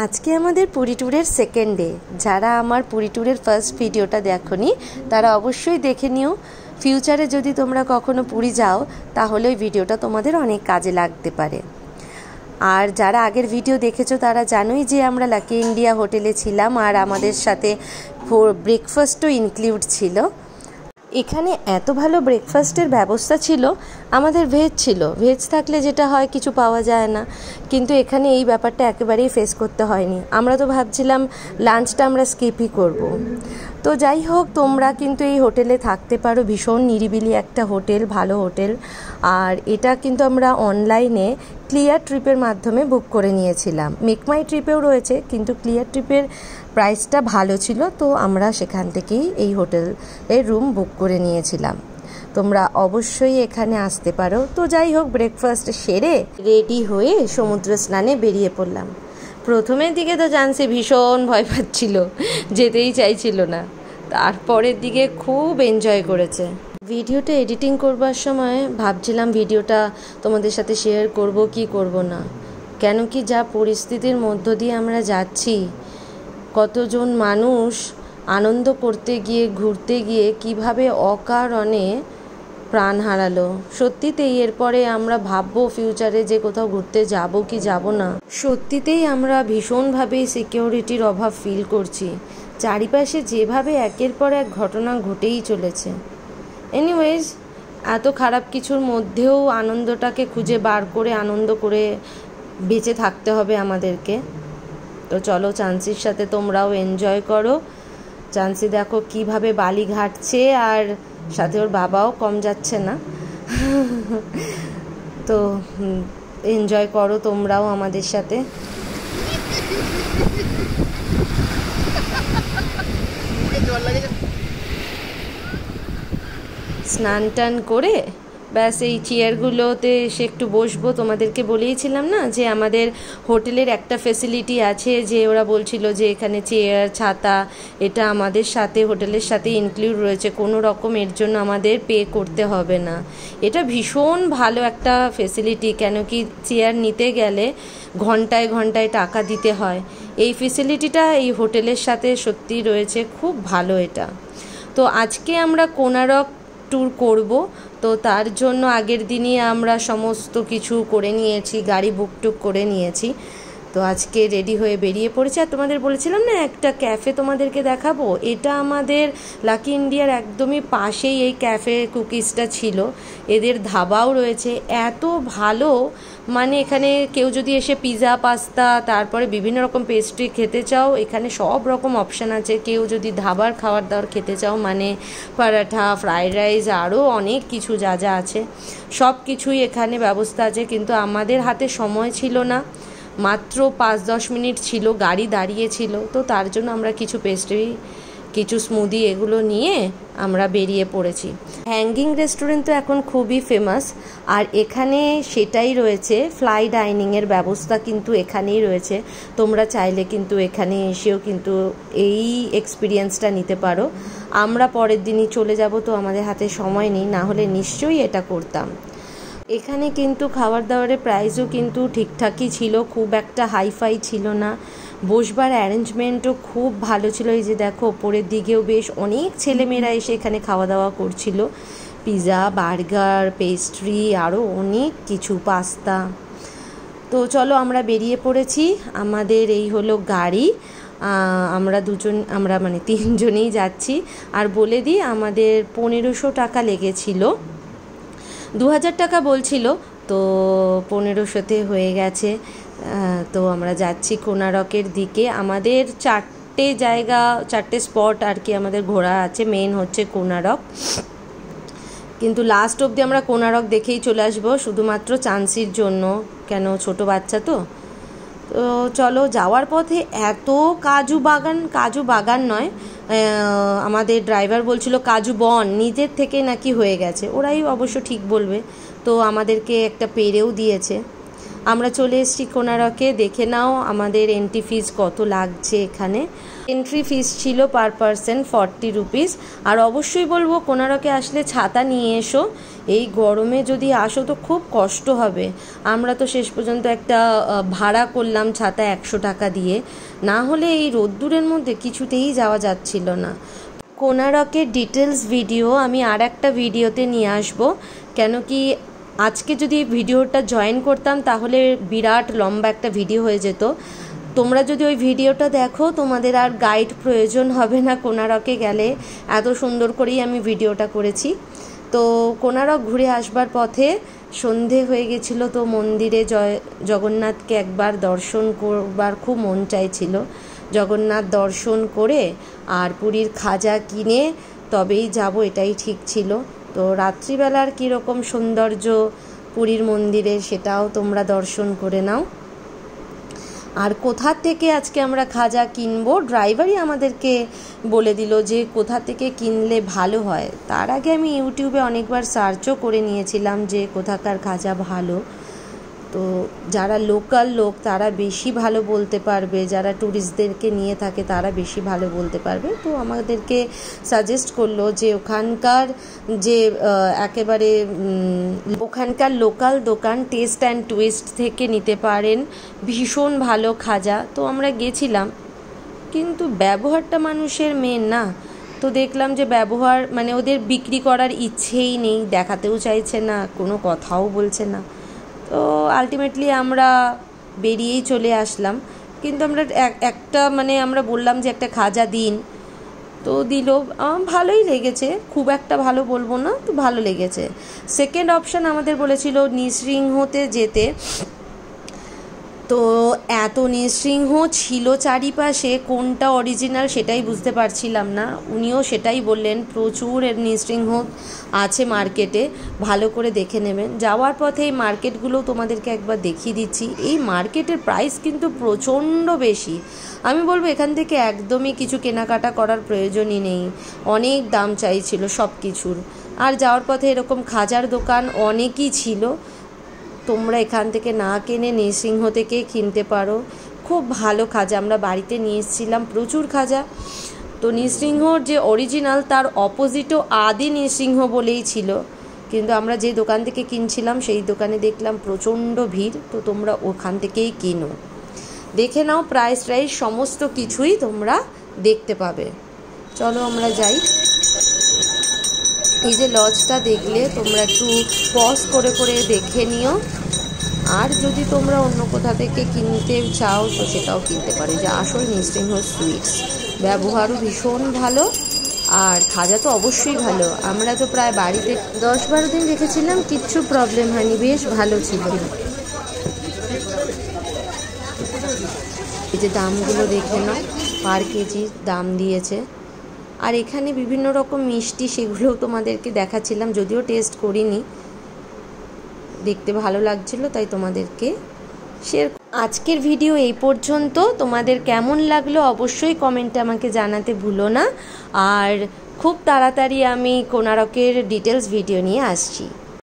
আজকে আমাদের পুরী ট্যুরের সেকেন্ড ডে। যারা আমার পুরী ট্যুরের ফার্স্ট ভিডিওটা দেখোনি তারা অবশ্যই দেখে নিও। ফিউচারে যদি তোমরা কখনো পুরী যাও তাহলে ওই ভিডিওটা তোমাদের অনেক কাজে লাগতে পারে। আর যারা আগের ভিডিও দেখেছো তারা জানোই যে আমরা লাকি ইন্ডিয়া হোটেলে ছিলাম আর আমাদের সাথে ব্রেকফাস্টও ইনক্লুড ছিল। এখানে এত ভালো ব্রেকফাস্টের ব্যবস্থা ছিল। আমাদের ভেজ ছিল, ভেজ থাকলে যেটা হয় কিছু পাওয়া যায় না, কিন্তু এখানে এই ব্যাপারটা একেবারেই ফেস করতে হয়নি। আমরা তো ভাবছিলাম লাঞ্চটা আমরা স্কিপই করব। তো যাই হোক, তোমরা কিন্তু এই হোটেলে থাকতে পারো। ভীষণ নিরিবিলি একটা হোটেল, ভালো হোটেল। আর এটা কিন্তু আমরা অনলাইনে ক্লিয়ার ট্রিপের মাধ্যমে বুক করে নিয়েছিলাম। মেক মাই ট্রিপেও রয়েছে, কিন্তু ক্লিয়ার ট্রিপের প্রাইসটা ভালো ছিল, তো আমরা সেখান থেকেই এই হোটেলের রুম বুক করে নিয়েছিলাম। তোমরা অবশ্যই এখানে আসতে পারো। তো যাই হোক, ব্রেকফাস্ট সেরে রেডি হয়ে সমুদ্র স্নানে বেরিয়ে পড়লাম। প্রথমের দিকে তো জানছি ভীষণ ভয় পাচ্ছিল, যেতেই চাইছিল না। তারপরের দিকে খুব এনজয় করেছে। ভিডিওটা এডিটিং করবার সময় ভাবছিলাম ভিডিওটা তোমাদের সাথে শেয়ার করব কি করব না, কেন কি যা পরিস্থিতির মধ্য দিয়ে আমরা যাচ্ছি, কতজন মানুষ আনন্দ করতে গিয়ে ঘুরতে গিয়ে কিভাবে অকারণে প্রাণ হারালো। সত্যিতেই এরপরে আমরা ভাববো ফিউচারে যে কোথাও ঘুরতে যাব কি যাব না। সত্যিতেই আমরা ভীষণভাবে সিকিউরিটির অভাব ফিল করছি। চারিপাশে যেভাবে একের পর এক ঘটনা ঘটেই চলেছে। এনিওয়েজ, এত খারাপ কিছুর মধ্যেও আনন্দটাকে খুঁজে বার করে আনন্দ করে বেঁচে থাকতে হবে আমাদেরকে। তো চলো, চান্সির সাথে তোমরাও এনজয় করো। চান্সি দেখো কিভাবে বালি ঘাটছে, আর সাথে ওর বাবাও কম যাচ্ছে না। তো এনজয় করো তোমরাও আমাদের সাথে। স্নান টান করে ব্যাস এই চেয়ারগুলোতে এসে একটু বসবো। তোমাদেরকে বলেইছিলাম না যে আমাদের হোটেলের একটা ফেসিলিটি আছে, যে ওরা বলছিল যে এখানে চেয়ার ছাতা এটা আমাদের সাথে হোটেলের সাথে ইনক্লুড রয়েছে, কোনো রকম এর জন্য আমাদের পে করতে হবে না। এটা ভীষণ ভালো একটা ফেসিলিটি, কেন কি চেয়ার নিতে গেলে ঘন্টায় ঘন্টায় টাকা দিতে হয়। এই ফেসিলিটিটা এই হোটেলের সাথে সত্যি রয়েছে, খুব ভালো এটা। তো আজকে আমরা কোনারক ট্যুর করব, তো তার জন্য আগের দিনই আমরা সমস্ত কিছু করে নিয়েছি, গাড়ি বুকটুক করে নিয়েছি। তো আজকে রেডি হয়ে বেরিয়ে পড়েছি। আর তোমাদের বলেছিলাম না একটা ক্যাফে তোমাদেরকে দেখাবো, এটা আমাদের লাকি ইন্ডিয়ার একদমই পাশেই এই ক্যাফে কুকিজটা ছিল। এদের ধাবাও রয়েছে, এত ভালো, মানে এখানে কেউ যদি এসে পিৎজা পাস্তা তারপরে বিভিন্ন রকম পেস্ট্রি খেতে চাও, এখানে সব রকম অপশান আছে। কেউ যদি ধাবার খাবার দাবার খেতে চাও, মানে পরাঠা, ফ্রাইড রাইস, আরও অনেক কিছু যা যা আছে সব কিছুই এখানে ব্যবস্থা আছে। কিন্তু আমাদের হাতে সময় ছিল না, মাত্র 5-10 মিনিট ছিল, গাড়ি দাঁড়িয়েছিল, তো তার জন্য আমরা কিছু পেস্ট্রি, কিছু স্মুদি এগুলো নিয়ে আমরা বেরিয়ে পড়েছি। হ্যাঙ্গিং রেস্টুরেন্ট তো এখন খুবই ফেমাস, আর এখানে সেটাই রয়েছে, ফ্লাই ডাইনিংয়ের ব্যবস্থা কিন্তু এখানেই রয়েছে। তোমরা চাইলে কিন্তু এখানে এসেও কিন্তু এই এক্সপিরিয়েন্সটা নিতে পারো। আমরা পরের দিনই চলে যাব, তো আমাদের হাতে সময় নেই, না হলে নিশ্চয়ই এটা করতাম। এখানে কিন্তু খাবার দাবারের প্রাইসও কিন্তু ঠিকঠাকই ছিল, খুব একটা হাইফাই ছিল না। বসবার অ্যারেঞ্জমেন্টও খুব ভালো ছিল। এই যে দেখো, ওপরের দিকেও বেশ অনেক ছেলেমেয়েরা এসে এখানে খাওয়া দাওয়া করছিল। পিৎজা, বার্গার, পেস্ট্রি, আরও অনেক কিছু, পাস্তা। তো চলো, আমরা বেরিয়ে পড়েছি। আমাদের এই হলো গাড়ি, আমরা মানে 3 জনেই যাচ্ছি। আর বলে দিই, আমাদের 1500 টাকা লেগেছিল। 2000 টাকা বলছিল, তো 1500তে হয়ে গেছে। তো আমরা যাচ্ছি কোনারকের দিকে। আমাদের 4টে স্পট আর কি আমাদের ঘোরা আছে। মেন হচ্ছে কোনারক, কিন্তু লাস্ট অবধি আমরা কোনারক দেখেই চলে আসবো, শুধুমাত্র চান্সির জন্য, কেন ছোট বাচ্চা তো। তো চলো, যাওয়ার পথে এত কাজু বাগান নয়, আমাদের ড্রাইভার বলছিল কাজু বন, নিজের থেকে নাকি হয়ে গেছে, ওরাই অবশ্য ঠিক বলবে। তো আমাদেরকে একটা পেরেও দিয়েছে। আমরা চলে এসেছি কোনারকে। দেখে নাও আমাদের এন্ট্রি ফিস কত লাগছে। এখানে এন্ট্রি ফিস ছিল পার পারসন 40 রুপিস। আর অবশ্যই বলবো কোনারকে আসলে ছাতা নিয়ে এসো, এই গরমে যদি আসো তো খুব কষ্ট হবে। আমরা তো শেষ পর্যন্ত একটা ভাড়া করলাম ছাতা 100 টাকা দিয়ে, না হলে এই রোদ্দুরের মধ্যে কিছুতেই যাওয়া যাচ্ছিল না। কোনারকের ডিটেলস ভিডিও আমি আর একটা ভিডিওতে নিয়ে আসবো, কেন কি আজকে যদি ভিডিওটা জয়েন করতাম তাহলে বিরাট লম্বা একটা ভিডিও হয়ে যেত। তোমরা যদি ওই ভিডিওটা দেখো তোমাদের আর গাইড প্রয়োজন হবে না কোনারকে গেলে, এত সুন্দর করেই আমি ভিডিওটা করেছি। তো কোনারক ঘুরে আসবার পথে সন্ধে হয়ে গেছিল, তো মন্দিরে জগন্নাথকে একবার দর্শন করবার খুব মন চাইছিল। জগন্নাথ দর্শন করে আর পুরীর খাজা কিনে তবেই যাব, এটাই ঠিক ছিল। তো রাত্রিবেলার কীরকম সৌন্দর্য পুরীর মন্দিরে সেটাও তোমরা দর্শন করে নাও। আর কোথা থেকে আজকে আমরা খাজা কিনবো, ড্রাইভারই আমাদেরকে বলে দিল যে কোথা থেকে কিনলে ভালো হয়। তার আগে আমি ইউটিউবে অনেকবার সার্চও করে নিয়েছিলাম যে কোথাকার খাজা ভালো। তো যারা লোকাল লোক তারা বেশি ভালো বলতে পারবে, যারা ট্যুরিস্টদেরকে নিয়ে থাকে তারা বেশি ভালো বলতে পারবে। তো আমাদেরকে সাজেস্ট করলো যে ওখানকার যে একেবারে ওখানকার লোকাল দোকান টেস্ট অ্যান্ড টুইস্ট থেকে নিতে পারেন, ভীষণ ভালো খাজা। তো আমরা গেছিলাম, কিন্তু ব্যবহারটা মানুষের মেন না। তো দেখলাম যে ব্যবহার মানে ওদের বিক্রি করার ইচ্ছেই নেই, দেখাতেও চাইছে না, কোনো কথাও বলছে না। তো আলটিমেটলি আমরা বেরিয়েই চলে আসলাম। কিন্তু আমরা একটা মানে আমরা বললাম যে একটা খাজা দিন, তো দিল, ভালোই লেগেছে, খুব একটা ভালো বলবো না, তো ভালো লেগেছে। সেকেন্ড অপশান আমাদের বলেছিল নৃসিংহতে যেতে, তো এত নৃসিংহ ছিল চারিপাশে, কোনটা অরিজিনাল সেটাই বুঝতে পারছিলাম না। উনিও সেটাই বললেন, প্রচুর নৃসিংহ আছে মার্কেটে, ভালো করে দেখে নেবেন। যাওয়ার পথে এই মার্কেটগুলো তোমাদেরকে একবার দেখিয়ে দিচ্ছি। এই মার্কেটের প্রাইস কিন্তু প্রচণ্ড বেশি। আমি বলবো এখান থেকে একদমই কিছু কেনাকাটা করার প্রয়োজনই নেই, অনেক দাম চাইছিল সব কিছুর। আর যাওয়ার পথে এরকম খাজার দোকান অনেকই ছিল, তোমরা এখান থেকে না কিনে নৃসিংহ থেকে কিনতে পারো, খুব ভালো খাজা। আমরা বাড়িতে নিয়ে এসেছিলাম প্রচুর খাজা। তো নৃসিংহর যে অরিজিনাল তার অপোজিটও আদি নৃসিংহ বলেই ছিল, কিন্তু আমরা যে দোকান থেকে কিনছিলাম সেই দোকানে দেখলাম প্রচণ্ড ভিড়। তো তোমরা ওখান থেকেই কিনো, দেখে নাও, প্রাইস সমস্ত কিছুই তোমরা দেখতে পাবে। চলো আমরা যাই। এই যে লজটা দেখলে তোমরা একটু পজ করে করে দেখে নিও। আর যদি তোমরা অন্য কোথা থেকে কিনতে চাও তো সেটাও কিনতে পারো। যে আসল নৃসিংহ সুইটস, ব্যবহারও ভীষণ ভালো, আর খাজা তো অবশ্যই ভালো। আমরা তো প্রায় বাড়িতে 10-12 দিন রেখেছিলাম, কিচ্ছু প্রবলেম হয়নি, বেশ ভালো ছিল। এই যে দামগুলো দেখে নাও, পার কেজি দাম দিয়েছে। আর এখানে বিভিন্ন রকম মিষ্টি, সেগুলোও তোমাদেরকে দেখাচ্ছিলাম, যদিও টেস্ট করিনি, দেখতে ভালো লাগছিল তাই তোমাদেরকে শেয়ার। আজকের ভিডিও এই পর্যন্ত। তোমাদের কেমন লাগলো অবশ্যই কমেন্টে আমাকে জানাতে ভুলো না। আর খুব তাড়াতাড়ি আমি কোনারকের ডিটেলস ভিডিও নিয়ে আসছি।